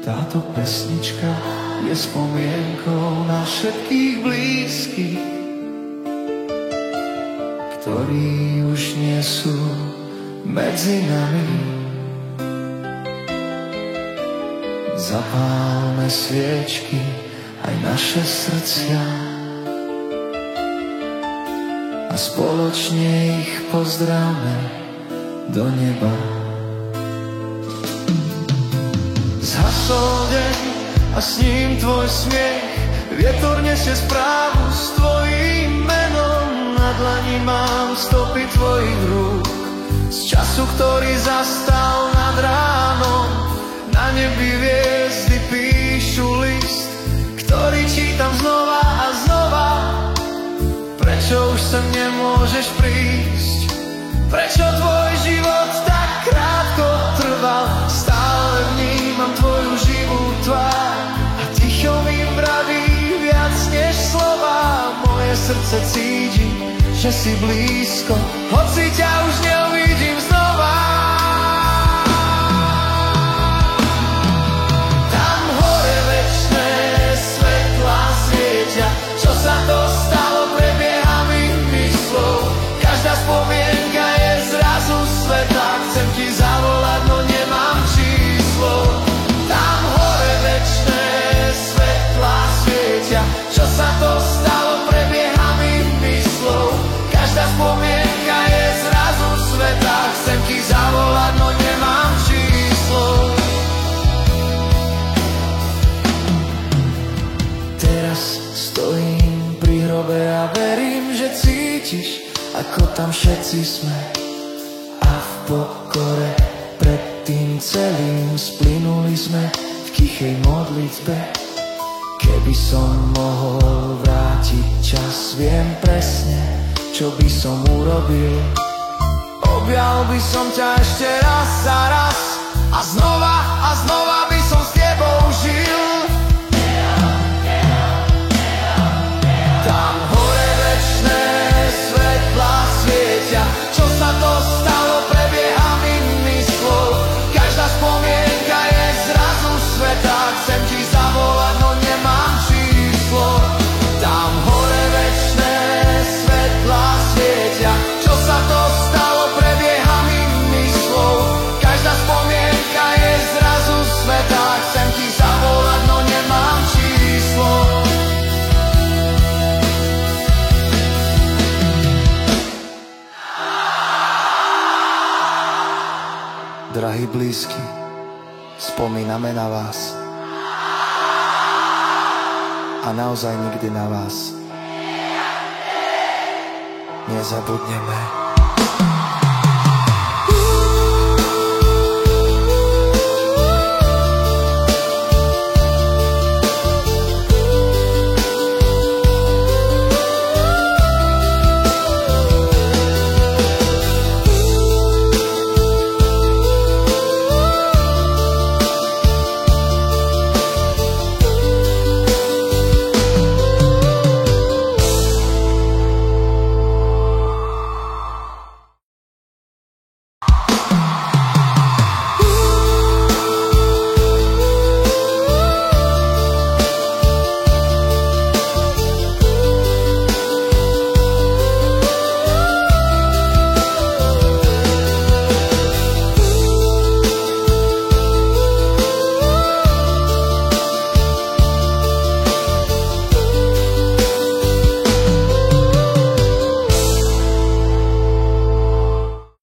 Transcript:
Táto pesnička je spomienkou na všetkých blízkych, ktorí už nie sú medzi nami. Zapálme sviečky aj naše srdcia a spoločne ich pozdravme do neba. Zhasol deň a s ním tvoj smiech, vietor nesie správu s tvojím menom. Na dlani mám stopy tvojich rúk, z času, ktorý zastal nad ránom. Na nebi hviezdy píšu list, ktorý čítam znova a znova. Prečo už sem nemôžeš prísť? Prečo tvoj život tak krátko trval? Stále vnímam tvoju živú tvár a ticho mi vraví viac než slova. Moje srdce cíti, že si blízko, hoci ťa už neuvidím znova. Tam hore večné svetlá svietia, čo sa to stalo, prebieha mi myslou. Každá spomienka je zrazu svetá, chcem ti zavolať, no nemám číslo. Tam hore večné svetlá svietia, čo sa to stalo, prebieha mi myslou. Každá spomienka je zrazu svetá, chcem ti zavolať, no nemám číslo. Teraz stojím pri hrobe a verím, že cítiš, ako tam všetci sme, a v pokore pred tým celým splynuli sme v tichej modlitbe. Keby som mohol vrátiť čas, viem presne, čo by som urobil. Objal by som ťa ešte raz a raz a znova by som s tebou žil. Tam hore večné svetlá svietia, čo sa to stalo, prebieha mi myslou. Každá spomienka je zrazu svetá, chcem ti zavolať, no nemám číslo. Tam hore večné svetlá svietia, čo sa to stalo, prebieha mi myslou. Každá spomienka je zrazu svetá, chcem ti zavolať, no nemám číslo. Drahí blízky, spomíname na vás a naozaj nikdy na vás nezabudneme.